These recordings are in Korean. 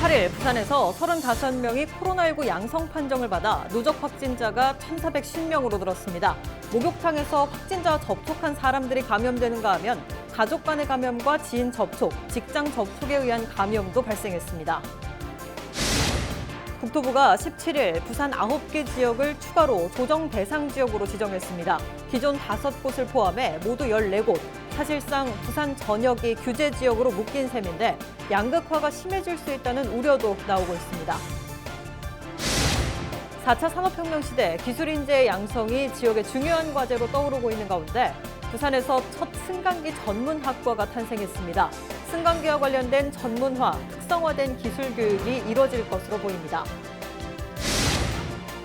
18일 부산에서 35명이 코로나19 양성 판정을 받아 누적 확진자가 1,450명으로 늘었습니다. 목욕탕에서 확진자와 접촉한 사람들이 감염되는가 하면 가족 간의 감염과 지인 접촉, 직장 접촉에 의한 감염도 발생했습니다. 국토부가 17일 부산 9개 지역을 추가로 조정 대상 지역으로 지정했습니다. 기존 5곳을 포함해 모두 14곳, 사실상 부산 전역이 규제 지역으로 묶인 셈인데 양극화가 심해질 수 있다는 우려도 나오고 있습니다. 4차 산업혁명 시대 기술인재의 양성이 지역의 중요한 과제로 떠오르고 있는 가운데 부산에서 첫 승강기 전문학과가 탄생했습니다. 승강기와 관련된 전문화, 특성화된 기술 교육이 이뤄질 것으로 보입니다.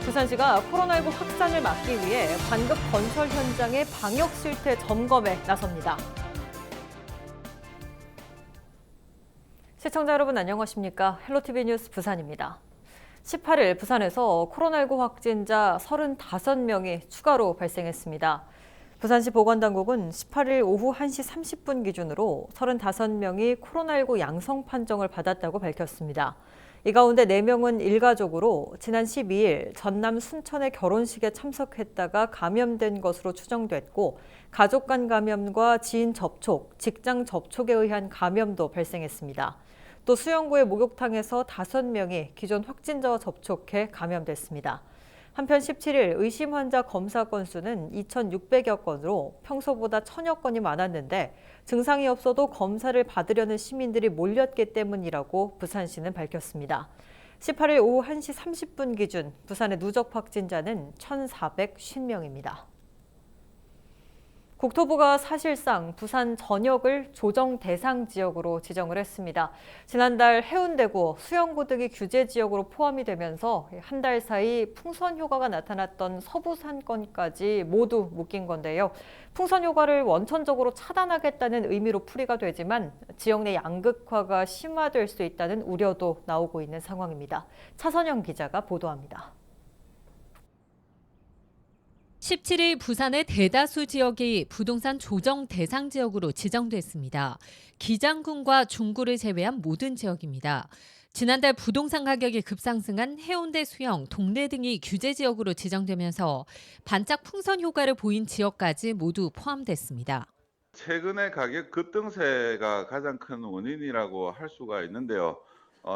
부산시가 코로나19 확산을 막기 위해 관급 건설 현장의 방역 실태 점검에 나섭니다. 시청자 여러분 안녕하십니까? 헬로티비 뉴스 부산입니다. 18일 부산에서 코로나19 확진자 35명이 추가로 발생했습니다. 부산시 보건당국은 18일 오후 1시 30분 기준으로 35명이 코로나19 양성 판정을 받았다고 밝혔습니다. 이 가운데 4명은 일가족으로 지난 12일 전남 순천의 결혼식에 참석했다가 감염된 것으로 추정됐고 가족 간 감염과 지인 접촉, 직장 접촉에 의한 감염도 발생했습니다. 또 수영구의 목욕탕에서 5명이 기존 확진자와 접촉해 감염됐습니다. 한편 17일 의심 환자 검사 건수는 2,600여 건으로 평소보다 1,000여 건이 많았는데 증상이 없어도 검사를 받으려는 시민들이 몰렸기 때문이라고 부산시는 밝혔습니다. 18일 오후 1시 30분 기준 부산의 누적 확진자는 1,450명입니다. 국토부가 사실상 부산 전역을 조정 대상 지역으로 지정을 했습니다. 지난달 해운대구, 수영구 등이 규제 지역으로 포함이 되면서 한 달 사이 풍선 효과가 나타났던 서부산권까지 모두 묶인 건데요. 풍선 효과를 원천적으로 차단하겠다는 의미로 풀이가 되지만 지역 내 양극화가 심화될 수 있다는 우려도 나오고 있는 상황입니다. 차선영 기자가 보도합니다. 17일 부산의 대다수 지역이 부동산 조정 대상 지역으로 지정됐습니다. 기장군과 중구를 제외한 모든 지역입니다. 지난달 부동산 가격이 급상승한 해운대 수영, 동래 등이 규제 지역으로 지정되면서 반짝 풍선 효과를 보인 지역까지 모두 포함됐습니다. 최근의 가격 급등세가 가장 큰 원인이라고 할 수가 있는데요.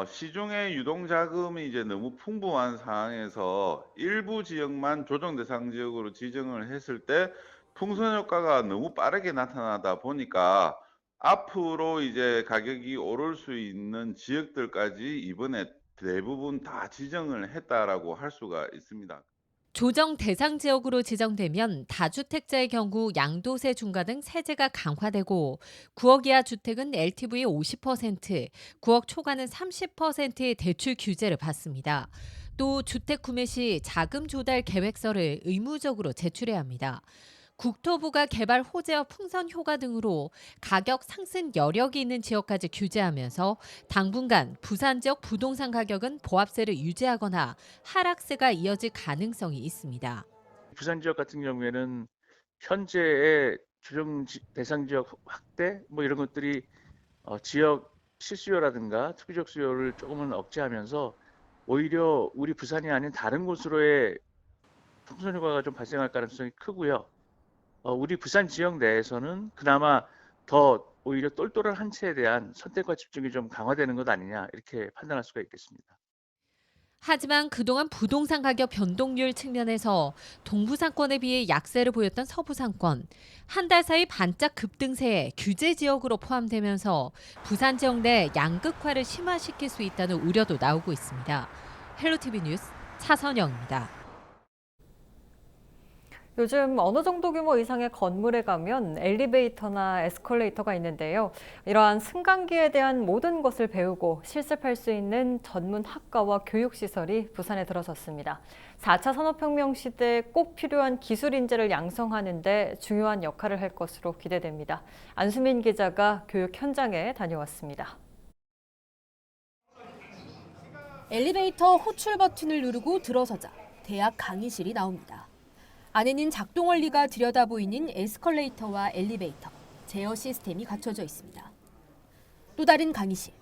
시중의 유동자금이 이제 너무 풍부한 상황에서 일부 지역만 조정 대상 지역으로 지정을 했을 때 풍선 효과가 너무 빠르게 나타나다 보니까 앞으로 이제 가격이 오를 수 있는 지역들까지 이번에 대부분 다 지정을 했다라고 할 수가 있습니다. 조정 대상 지역으로 지정되면 다주택자의 경우 양도세 중과 등 세제가 강화되고 9억 이하 주택은 LTV 50%, 9억 초과는 30%의 대출 규제를 받습니다. 또 주택 구매 시 자금 조달 계획서를 의무적으로 제출해야 합니다. 국토부가 개발 호재와 풍선 효과 등으로 가격 상승 여력이 있는 지역까지 규제하면서 당분간 부산 지역 부동산 가격은 보합세를 유지하거나 하락세가 이어질 가능성이 있습니다. 부산 지역 같은 경우에는 현재의 조정 대상 지역 확대 이런 것들이 지역 실수요라든가 투기적 수요를 조금은 억제하면서 오히려 우리 부산이 아닌 다른 곳으로의 풍선 효과가 좀 발생할 가능성이 크고요. 우리 부산 지역 내에서는 그나마 더 오히려 똘똘한 한 채에 대한 선택과 집중이 좀 강화되는 것 아니냐 이렇게 판단할 수가 있겠습니다. 하지만 그동안 부동산 가격 변동률 측면에서 동부상권에 비해 약세를 보였던 서부상권, 한 달 사이 반짝 급등세에 규제 지역으로 포함되면서 부산 지역 내 양극화를 심화시킬 수 있다는 우려도 나오고 있습니다. 헬로티비 뉴스 차선영입니다. 요즘 어느 정도 규모 이상의 건물에 가면 엘리베이터나 에스컬레이터가 있는데요. 이러한 승강기에 대한 모든 것을 배우고 실습할 수 있는 전문 학과와 교육시설이 부산에 들어섰습니다. 4차 산업혁명 시대에 꼭 필요한 기술 인재를 양성하는 데 중요한 역할을 할 것으로 기대됩니다. 안수민 기자가 교육 현장에 다녀왔습니다. 엘리베이터 호출 버튼을 누르고 들어서자 대학 강의실이 나옵니다. 안에는 작동 원리가 들여다보이는 에스컬레이터와 엘리베이터, 제어 시스템이 갖춰져 있습니다. 또 다른 강의실,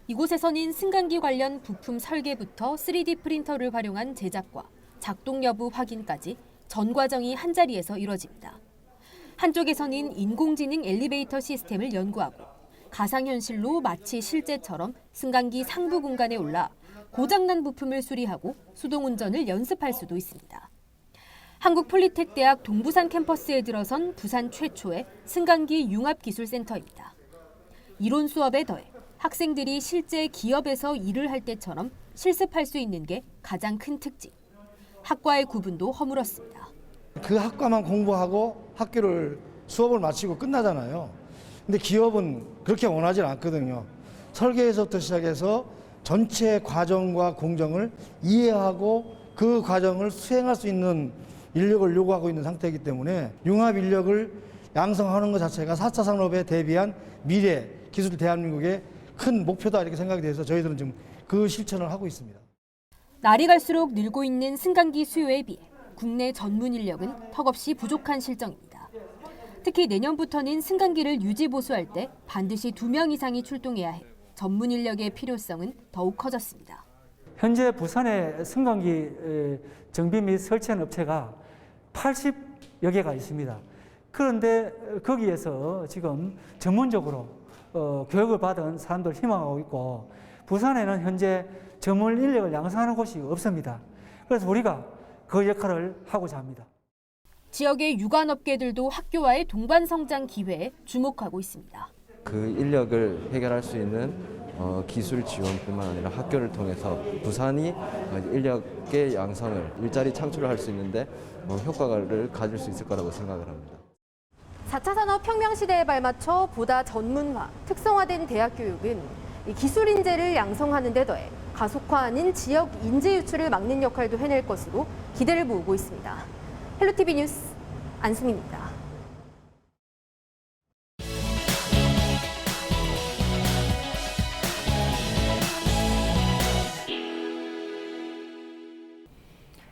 이곳에서는 승강기 관련 부품 설계부터 3D 프린터를 활용한 제작과 작동 여부 확인까지 전 과정이 한 자리에서 이뤄집니다. 한쪽에서는 인공지능 엘리베이터 시스템을 연구하고 가상현실로 마치 실제처럼 승강기 상부 공간에 올라 고장난 부품을 수리하고 수동운전을 연습할 수도 있습니다. 한국폴리텍대학 동부산 캠퍼스에 들어선 부산 최초의 승강기 융합기술센터입니다. 이론 수업에 더해 학생들이 실제 기업에서 일을 할 때처럼 실습할 수 있는 게 가장 큰 특징. 학과의 구분도 허물었습니다. 그 학과만 공부하고 학교를 수업을 마치고 끝나잖아요. 근데 기업은 그렇게 원하지 않거든요. 설계에서부터 시작해서 전체 과정과 공정을 이해하고 그 과정을 수행할 수 있는 인력을 요구하고 있는 상태이기 때문에 융합 인력을 양성하는 것 자체가 4차 산업에 대비한 미래 기술 대한민국의 큰 목표다 이렇게 생각이 돼서 저희들은 지금 그 실천을 하고 있습니다. 날이 갈수록 늘고 있는 승강기 수요에 비해 국내 전문 인력은 턱없이 부족한 실정입니다. 특히 내년부터는 승강기를 유지 보수할 때 반드시 2명 이상이 출동해야 해 전문 인력의 필요성은 더욱 커졌습니다. 현재 부산의 승강기 정비 및 설치하는 업체가 80여 개가 있습니다. 그런데 거기에서 지금 전문적으로 교육을 받은 사람들 희망하고 있고 부산에는 현재 전문 인력을 양성하는 곳이 없습니다. 그래서 우리가 그 역할을 하고자 합니다. 지역의 유관업계들도 학교와의 동반 성장 기회에 주목하고 있습니다. 그 인력을 해결할 수 있는 기술 지원뿐만 아니라 학교를 통해서 부산이 인력의 양성을 일자리 창출을 할 수 있는데 효과를 가질 수 있을 거라고 생각을 합니다. 4차 산업혁명 시대에 발맞춰 보다 전문화, 특성화된 대학 교육은 기술 인재를 양성하는 데 더해 가속화하는 지역 인재 유출을 막는 역할도 해낼 것으로 기대를 모으고 있습니다. 헬로티비 뉴스 안수민입니다.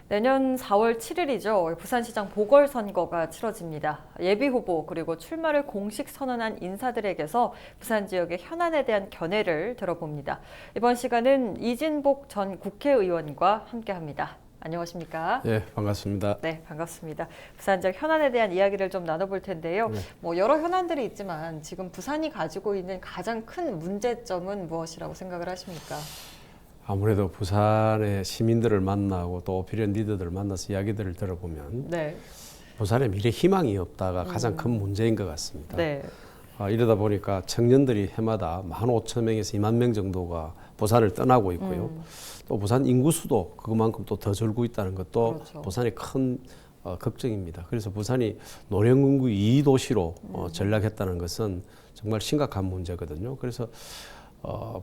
내년 4월 7일이죠. 부산시장 보궐선거가 치러집니다. 예비후보 그리고 출마를 공식 선언한 인사들에게서 부산 지역의 현안에 대한 견해를 들어봅니다. 이번 시간은 이진복 전 국회의원과 함께합니다. 안녕하십니까? 네, 반갑습니다. 네, 반갑습니다. 부산 지역 현안에 대한 이야기를 좀 나눠볼 텐데요. 네. 여러 현안들이 있지만 지금 부산이 가지고 있는 가장 큰 문제점은 무엇이라고 생각을 하십니까? 아무래도 부산의 시민들을 만나고 또 오피니언 리더들을 만나서 이야기들을 들어보면 네. 부산의 미래 희망이 없다가 가장 큰 문제인 것 같습니다. 네. 이러다 보니까 청년들이 해마다 15,000명에서 2만 명 정도가 부산을 떠나고 있고요. 또 부산 인구수도 그만큼 또 더 줄고 있다는 것도 그렇죠. 부산의 큰 걱정입니다. 그래서 부산이 노령인구 2도시로 전락했다는 것은 정말 심각한 문제거든요. 그래서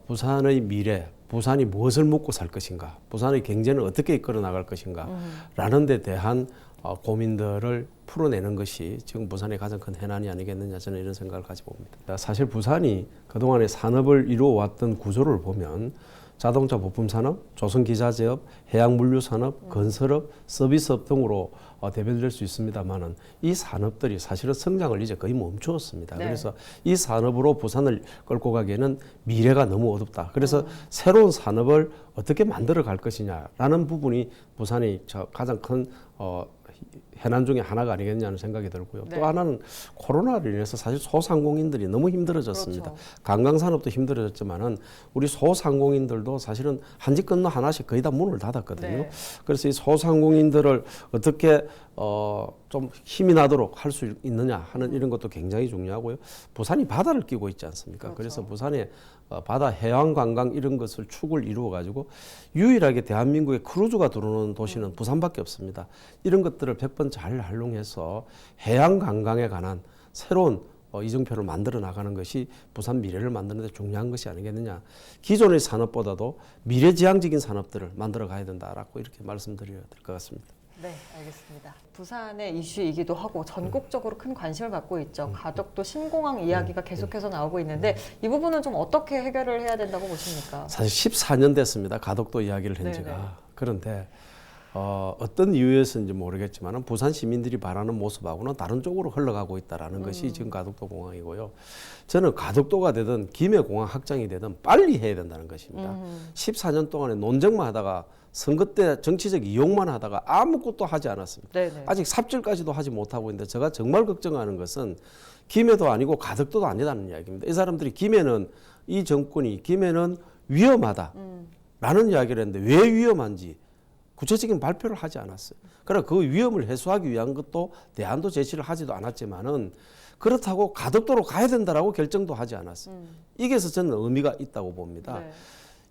부산의 미래, 부산이 무엇을 먹고 살 것인가, 부산의 경제는 어떻게 이끌어 나갈 것인가 라는 데 대한 고민들을 풀어내는 것이 지금 부산의 가장 큰 해난이 아니겠느냐, 저는 이런 생각을 가지고 봅니다. 사실 부산이 그동안의 산업을 이루어왔던 구조를 보면 자동차 부품 산업, 조선기자재업, 해양물류산업, 건설업, 서비스업 등으로 대별될 수 있습니다만은 이 산업들이 사실은 성장을 이제 거의 멈추었습니다. 네. 그래서 이 산업으로 부산을 끌고 가기에는 미래가 너무 어둡다. 그래서 새로운 산업을 어떻게 만들어 갈 것이냐라는 부분이 부산이 가장 큰 해난 중에 하나가 아니겠냐는 생각이 들고요. 네. 또 하나는 코로나로 인해서 사실 소상공인들이 너무 힘들어졌습니다. 그렇죠. 관광산업도 힘들어졌지만은 우리 소상공인들도 사실은 한 집 건너 하나씩 거의 다 문을 닫았거든요. 네. 그래서 이 소상공인들을 어떻게 좀 힘이 나도록 할 수 있느냐 하는 이런 것도 굉장히 중요하고요. 부산이 바다를 끼고 있지 않습니까? 그렇죠. 그래서 부산에 바다 해양 관광 이런 것을 축을 이루어 가지고 유일하게 대한민국에 크루즈가 들어오는 도시는 부산밖에 없습니다. 이런 것들을 100번 잘 활용해서 해양 관광에 관한 새로운 이정표를 만들어 나가는 것이 부산 미래를 만드는 데 중요한 것이 아니겠느냐. 기존의 산업보다도 미래지향적인 산업들을 만들어 가야 된다라고 이렇게 말씀드려야 될 것 같습니다. 네, 알겠습니다. 부산의 이슈이기도 하고 전국적으로 큰 관심을 받고 있죠. 가덕도 신공항 이야기가 계속해서 나오고 있는데 이 부분은 좀 어떻게 해결을 해야 된다고 보십니까? 사실 14년 됐습니다. 가덕도 이야기를 한 네네. 지가. 그런데 어떤 이유에서인지 모르겠지만 부산 시민들이 바라는 모습하고는 다른 쪽으로 흘러가고 있다라는 것이 지금 가덕도 공항이고요. 저는 가덕도가 되든 김해공항 확장이 되든 빨리 해야 된다는 것입니다. 14년 동안에 논쟁만 하다가 선거 때 정치적 이용만 하다가 아무것도 하지 않았습니다. 네네. 아직 삽질까지도 하지 못하고 있는데 제가 정말 걱정하는 것은 김해도 아니고 가덕도도 아니다는 이야기입니다. 이 사람들이 김해는 이 정권이 김해는 위험하다라는 이야기를 했는데 왜 위험한지 구체적인 발표를 하지 않았어요. 그러나 그 위험을 해소하기 위한 것도 대안도 제시를 하지도 않았지만은 그렇다고 가덕도로 가야 된다라고 결정도 하지 않았어요. 이게서 저는 의미가 있다고 봅니다. 네.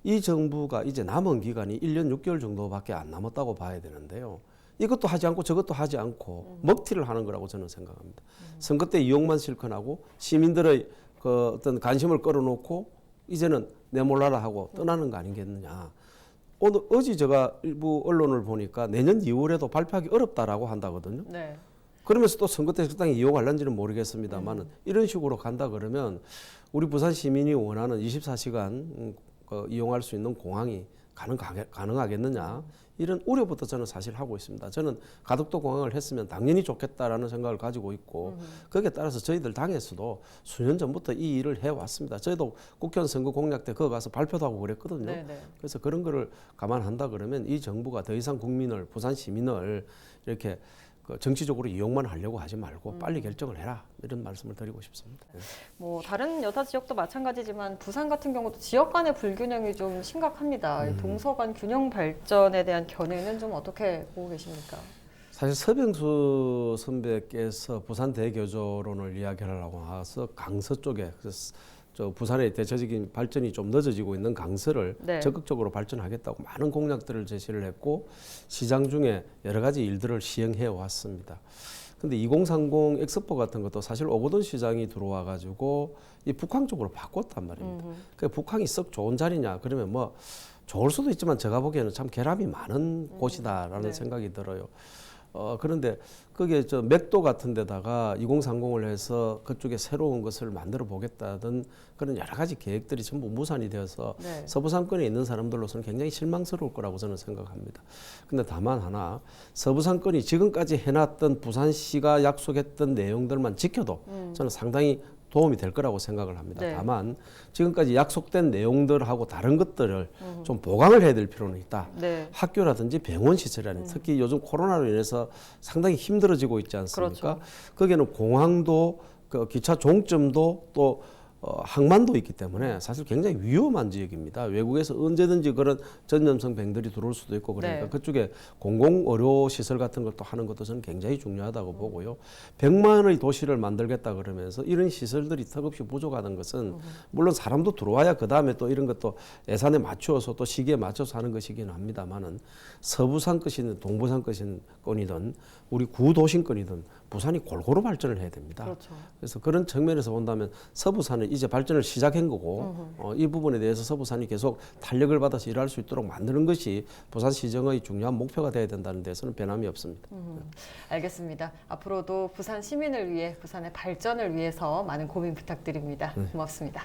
이 정부가 이제 남은 기간이 1년 6개월 정도밖에 안 남았다고 봐야 되는데요. 이것도 하지 않고 저것도 하지 않고 먹튀를 하는 거라고 저는 생각합니다. 선거 때 이용만 실컷하고 시민들의 그 어떤 관심을 끌어놓고 이제는 내몰라라 하고 떠나는 거 아니겠느냐. 어제 제가 일부 언론을 보니까 내년 2월에도 발표하기 어렵다라고 한다거든요. 네. 그러면서 또 선거 때 적당히 이용할는지는 모르겠습니다만 이런 식으로 간다 그러면 우리 부산 시민이 원하는 24시간 이용할 수 있는 공항이 가능하겠느냐 이런 우려부터 저는 사실 하고 있습니다. 저는 가덕도 공항을 했으면 당연히 좋겠다라는 생각을 가지고 있고 거기에 따라서 저희들 당에서도 수년 전부터 이 일을 해왔습니다. 저희도 국회의원 선거 공약 때 거기 가서 발표도 하고 그랬거든요. 네네. 그래서 그런 거를 감안한다 그러면 이 정부가 더 이상 국민을 부산 시민을 이렇게 정치적으로 이용만 하려고 하지 말고 빨리 결정을 해라 이런 말씀을 드리고 싶습니다. 네. 뭐 다른 여타 지역도 마찬가지지만 부산 같은 경우도 지역 간의 불균형이 좀 심각합니다. 이 동서 간 균형 발전에 대한 견해는 좀 어떻게 보고 계십니까? 사실 서병수 선배께서 부산 대교조론을 이야기하려고 해서 강서 쪽에 저 부산의 대체적인 발전이 좀 늦어지고 있는 강서를 네. 적극적으로 발전하겠다고 많은 공약들을 제시를 했고 시장 중에 여러 가지 일들을 시행해 왔습니다. 근데 2030 엑스포 같은 것도 사실 오거돈 시장이 들어와 가지고 이 북항 쪽으로 바꿨단 말입니다. 그 북항이 썩 좋은 자리냐 그러면 뭐 좋을 수도 있지만 제가 보기에는 참 결함이 많은 곳이다라는 네. 생각이 들어요. 그런데 그게 저 맥도 같은 데다가 2030을 해서 그쪽에 새로운 것을 만들어 보겠다던 그런 여러 가지 계획들이 전부 무산이 되어서 네. 서부상권에 있는 사람들로서는 굉장히 실망스러울 거라고 저는 생각합니다. 근데 다만 하나 서부상권이 지금까지 해놨던 부산시가 약속했던 내용들만 지켜도 저는 상당히 도움이 될 거라고 생각을 합니다. 네. 다만 지금까지 약속된 내용들하고 다른 것들을 좀 보강을 해야 될 필요는 있다. 네. 학교라든지 병원 시설이라든지 특히 요즘 코로나로 인해서 상당히 힘들어지고 있지 않습니까? 그렇죠. 거기에는 공항도 그 기차 종점도 또 항만도 있기 때문에 사실 굉장히 위험한 지역입니다. 외국에서 언제든지 그런 전염성 병들이 들어올 수도 있고 그러니까 네. 그쪽에 공공의료시설 같은 걸 또 하는 것도 저는 굉장히 중요하다고 보고요. 100만의 도시를 만들겠다 그러면서 이런 시설들이 턱없이 부족하는 것은 물론 사람도 들어와야 그다음에 또 이런 것도 예산에 맞추어서 또 시기에 맞춰서 하는 것이기는 합니다만은 서부산 것이든 동부산 것이든 우리 구도심권이든 부산이 골고루 발전을 해야 됩니다. 그렇죠. 그래서 그런 측면에서 본다면 서부산은 이제 발전을 시작한 거고 이 부분에 대해서 서부산이 계속 탄력을 받아서 일할 수 있도록 만드는 것이 부산시정의 중요한 목표가 돼야 된다는 데서는 변함이 없습니다. 알겠습니다. 앞으로도 부산 시민을 위해 부산의 발전을 위해서 많은 고민 부탁드립니다. 고맙습니다.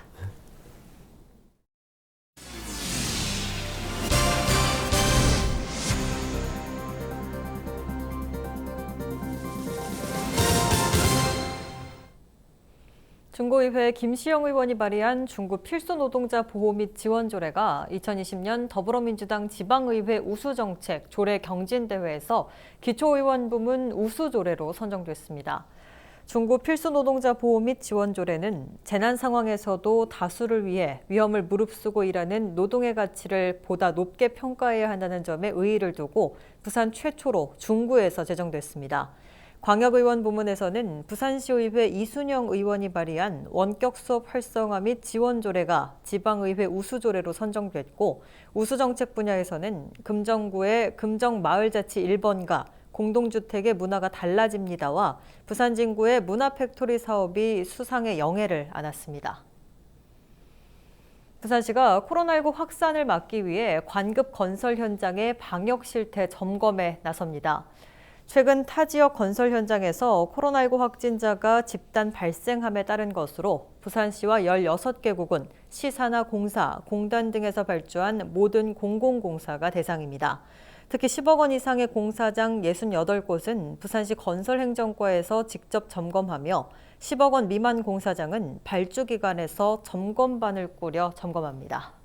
중구의회 김시영 의원이 발의한 중구 필수 노동자 보호 및 지원 조례가 2020년 더불어민주당 지방의회 우수정책 조례 경진대회에서 기초의원 부문 우수조례로 선정됐습니다. 중구 필수 노동자 보호 및 지원 조례는 재난 상황에서도 다수를 위해 위험을 무릅쓰고 일하는 노동의 가치를 보다 높게 평가해야 한다는 점에 의의를 두고 부산 최초로 중구에서 제정됐습니다. 광역의원 부문에서는 부산시의회 이순영 의원이 발의한 원격 수업 활성화 및 지원 조례가 지방의회 우수조례로 선정됐고 우수정책 분야에서는 금정구의 금정마을자치 1번가 공동주택의 문화가 달라집니다와 부산진구의 문화팩토리 사업이 수상의 영예를 안았습니다. 부산시가 코로나19 확산을 막기 위해 관급 건설 현장의 방역 실태 점검에 나섭니다. 최근 타 지역 건설 현장에서 코로나19 확진자가 집단 발생함에 따른 것으로 부산시와 16개국은 시사나 공사, 공단 등에서 발주한 모든 공공공사가 대상입니다. 특히 10억 원 이상의 공사장 68곳은 부산시 건설행정과에서 직접 점검하며 10억 원 미만 공사장은 발주기관에서 점검반을 꾸려 점검합니다.